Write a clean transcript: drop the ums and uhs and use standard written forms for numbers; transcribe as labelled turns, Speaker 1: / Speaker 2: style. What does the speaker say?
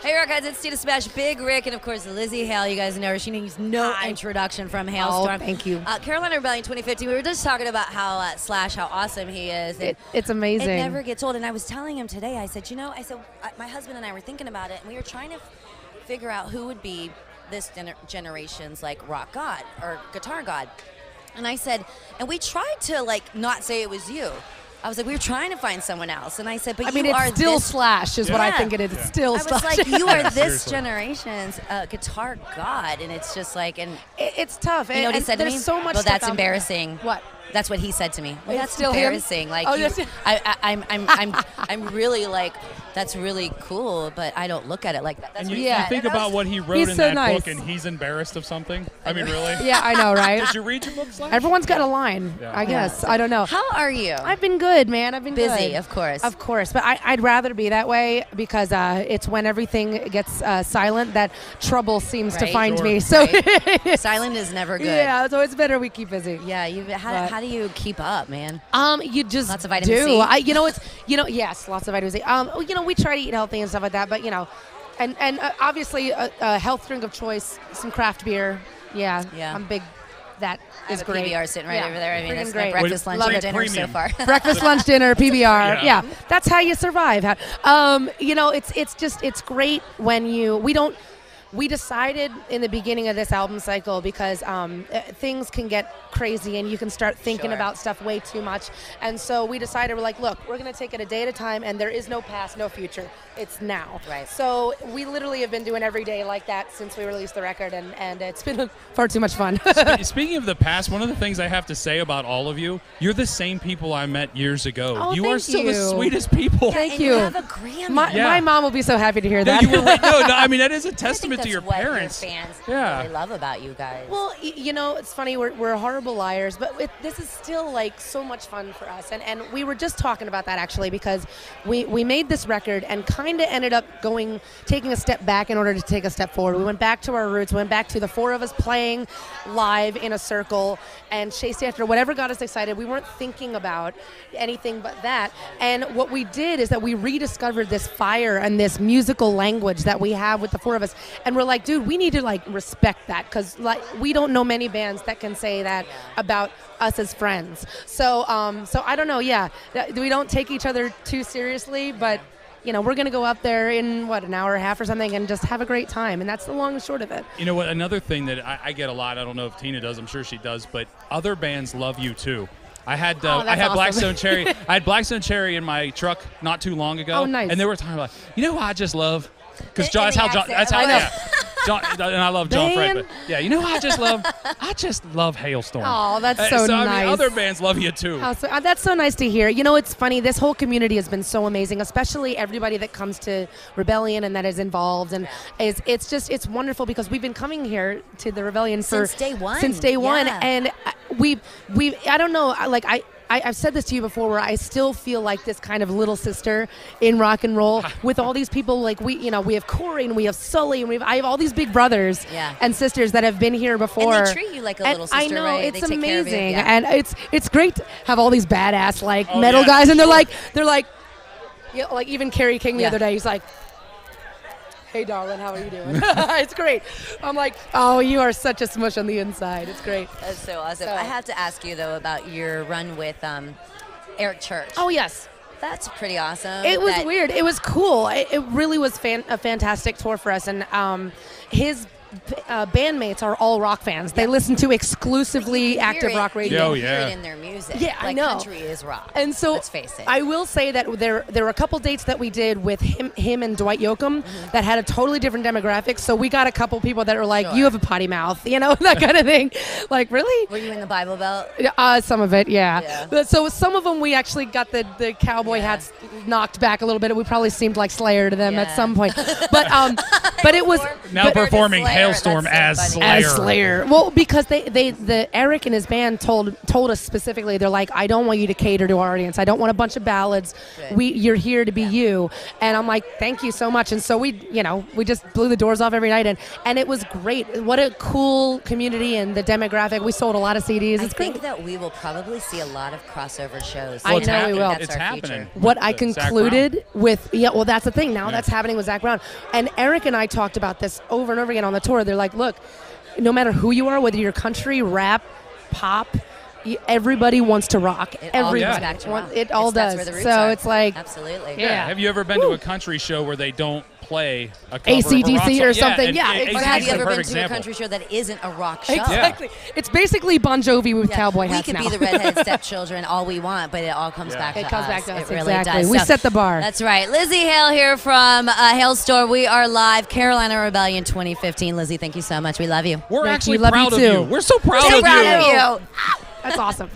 Speaker 1: Hey, Rock guys, it's Tina Smash, Big Rick, and of course Lzzy Hale. You guys know her. She needs no introduction from Halestorm.
Speaker 2: Oh, thank you.
Speaker 1: Carolina Rebellion 2015. We were just talking about how Slash, how awesome he is. And
Speaker 2: it's amazing.
Speaker 1: It never gets old. And I was telling him today, I said, my husband and I were thinking about it, and we were trying to figure out who would be this generation's like rock god or guitar god. And I said, and we tried to like not say it was you. I was like, we were trying to find someone else, and I said, but
Speaker 2: I mean, it's still Slash is what I think it is. It's still Slash.
Speaker 1: I was like, you are this generation's guitar god, and it's just like, and
Speaker 2: it's tough.
Speaker 1: You know what he said to me?
Speaker 2: There's so much.
Speaker 1: Well, that's embarrassing.
Speaker 2: What?
Speaker 1: That's what he said to me. Well, that's
Speaker 2: still
Speaker 1: embarrassing.
Speaker 2: Him?
Speaker 1: Like, I'm really like, that's really cool, but I don't look at it like that. That's
Speaker 3: and
Speaker 1: what
Speaker 3: you think about what he wrote in that book, and he's embarrassed of something. I mean, really?
Speaker 2: Yeah, I know, right?
Speaker 3: Did you read your book, Slash?
Speaker 2: Everyone's got a line, I guess. I don't know.
Speaker 1: How are you?
Speaker 2: I've been good, man. I've been
Speaker 1: busy,
Speaker 2: good.
Speaker 1: of course.
Speaker 2: Of course, but I'd rather be that way because it's when everything gets silent that trouble seems to find me. So
Speaker 1: silent is never good.
Speaker 2: Yeah, so it's better we keep busy.
Speaker 1: Yeah, how do you keep up, man?
Speaker 2: You just
Speaker 1: lots of vitamin C.
Speaker 2: Yes, lots of vitamin C. We try to eat healthy and stuff like that, but and obviously a health drink of choice, some craft beer. Yeah. I'm big. That is great.
Speaker 1: PBR sitting right over there. I mean, that's
Speaker 2: great.
Speaker 1: my breakfast, lunch, dinner so far.
Speaker 2: Breakfast, lunch, dinner, PBR. Yeah, that's how you survive. It's great when we decided in the beginning of this album cycle because things can get crazy and you can start thinking about stuff way too much. And so we decided, we're like, look, we're going to take it a day at a time, and there is no past, no future. It's now.
Speaker 1: Right.
Speaker 2: So we literally have been doing every day like that since we released the record, and it's been far too much fun.
Speaker 3: Speaking of the past, one of the things I have to say about all of you, you're the same people I met years ago.
Speaker 2: Oh,
Speaker 3: you are still the sweetest people.
Speaker 2: Thank you.
Speaker 1: You have a Grammy.
Speaker 2: My mom will be so happy to hear that.
Speaker 3: I mean, that is a testament to your parents.
Speaker 1: Your fans really love about you guys.
Speaker 2: Well, it's funny. We're horrible liars, but this is still like so much fun for us. And we were just talking about that actually because we made this record and kind of ended up taking a step back in order to take a step forward. We went back to our roots. We went back to the four of us playing live in a circle and chasing after whatever got us excited. We weren't thinking about anything but that. And what we did is that we rediscovered this fire and this musical language that we have with the four of us. And we're like, dude, we need to like respect that because like we don't know many bands that can say that about us as friends. So I don't know. Yeah, we don't take each other too seriously, but we're going to go up there in an hour and a half or something and just have a great time. And that's the long and short of it.
Speaker 3: You know what? Another thing that I get a lot, I don't know if Tina does, I'm sure she does, but other bands love you too. I had
Speaker 2: awesome.
Speaker 3: Blackstone Cherry. I had Blackstone Cherry in my truck not too long ago.
Speaker 2: Oh, nice.
Speaker 3: And they were talking about, who I just love? Because John, that's how John, and I love John Fred, but yeah, I just love Halestorm.
Speaker 2: Oh, that's so nice.
Speaker 3: I mean, other bands love you too.
Speaker 2: Oh, so, that's so nice to hear. It's funny. This whole community has been so amazing, especially everybody that comes to Rebellion and that is involved, and it's wonderful because we've been coming here to the Rebellion
Speaker 1: since day one.
Speaker 2: And we I don't know, like I've said this to you before, where I still feel like this kind of little sister in rock and roll with all these people. Like we have Corey and we have Sully and I have all these big brothers and sisters that have been here before.
Speaker 1: And they treat you like a little sister,
Speaker 2: I know,
Speaker 1: right?
Speaker 2: it's
Speaker 1: they take
Speaker 2: amazing,
Speaker 1: care of you.
Speaker 2: and it's great to have all these badass metal guys, and they're like, like even Kerry King the other day, he's like, hey, darling, how are you doing? It's great. I'm like, oh, you are such a smush on the inside. It's great.
Speaker 1: That's so awesome. I have to ask you, though, about your run with Eric Church.
Speaker 2: Oh, yes.
Speaker 1: That's pretty awesome.
Speaker 2: It was weird. It was cool. It really was a fantastic tour for us. And his bandmates are all rock fans. They listen to exclusively active rock radio.
Speaker 1: You hear it in their music.
Speaker 2: Yeah, I know.
Speaker 1: Country is rock.
Speaker 2: And so,
Speaker 1: let's face it.
Speaker 2: I will say that there were a couple dates that we did with him and Dwight Yoakam that had a totally different demographic. So we got a couple people that were like, you have a potty mouth, that kind of thing. Like, really?
Speaker 1: Were you in the Bible Belt?
Speaker 2: Some of it, yeah. So some of them we actually got the cowboy hats knocked back a little bit. We probably seemed like Slayer to them at some point. But But it was
Speaker 3: now performing
Speaker 1: Slayer.
Speaker 3: Halestorm
Speaker 1: That's so
Speaker 3: as
Speaker 1: funny.
Speaker 3: Slayer.
Speaker 2: as Slayer. Well, because the Eric and his band told us specifically, they're like, I don't want you to cater to our audience. I don't want a bunch of ballads.
Speaker 1: Good.
Speaker 2: You're here to be you. And I'm like, thank you so much. And so we just blew the doors off every night, and it was great. What a cool community and the demographic. We sold a lot of CDs.
Speaker 1: I
Speaker 2: It's
Speaker 1: think
Speaker 2: great.
Speaker 1: that we will probably see a lot of crossover shows.
Speaker 2: I know we will.
Speaker 1: That's
Speaker 3: It's
Speaker 1: our
Speaker 3: happening.
Speaker 1: future.
Speaker 2: What I
Speaker 3: Zach Brown.
Speaker 2: concluded with, well, that's the thing. Now
Speaker 3: Yeah.
Speaker 2: that's happening with Zach Brown. And Eric and I talked about this over and over again on the tour. They're like, look, no matter who you are, whether you're country, rap, pop, everybody wants to rock.
Speaker 1: It all
Speaker 2: Everybody.
Speaker 1: comes back to rock.
Speaker 2: It all
Speaker 1: That's
Speaker 2: does.
Speaker 1: where the roots
Speaker 2: So
Speaker 1: are.
Speaker 2: it's like
Speaker 1: Absolutely.
Speaker 2: Yeah.
Speaker 3: Have you ever been to a country show where they don't play a cover
Speaker 2: AC/DC
Speaker 3: of a rock
Speaker 2: or
Speaker 3: song?
Speaker 2: something?
Speaker 3: and
Speaker 2: Yeah,
Speaker 3: AC/DC
Speaker 1: Or
Speaker 2: exactly.
Speaker 1: have
Speaker 3: is
Speaker 1: you
Speaker 3: a
Speaker 1: ever been
Speaker 3: perfect
Speaker 1: to a
Speaker 3: example.
Speaker 1: country show that isn't a rock show?
Speaker 2: Exactly. It's basically Bon Jovi with cowboy
Speaker 1: We
Speaker 2: hats
Speaker 1: could
Speaker 2: now.
Speaker 1: be the redheaded stepchildren all we want, but it all comes
Speaker 3: Yeah.
Speaker 1: back to us.
Speaker 2: It comes back to us,
Speaker 1: It really
Speaker 2: exactly.
Speaker 1: does.
Speaker 2: We
Speaker 1: So,
Speaker 2: set the bar.
Speaker 1: That's right. Lzzy Hale here from Halestorm. We are live. Carolina Rebellion 2015. Lzzy, thank you so much. We love you.
Speaker 3: We're
Speaker 2: Thank
Speaker 3: actually
Speaker 2: you. Love you
Speaker 3: proud of
Speaker 2: too.
Speaker 3: you. We're so proud
Speaker 1: So
Speaker 3: of
Speaker 1: proud
Speaker 3: you.
Speaker 1: of you.
Speaker 2: That's awesome.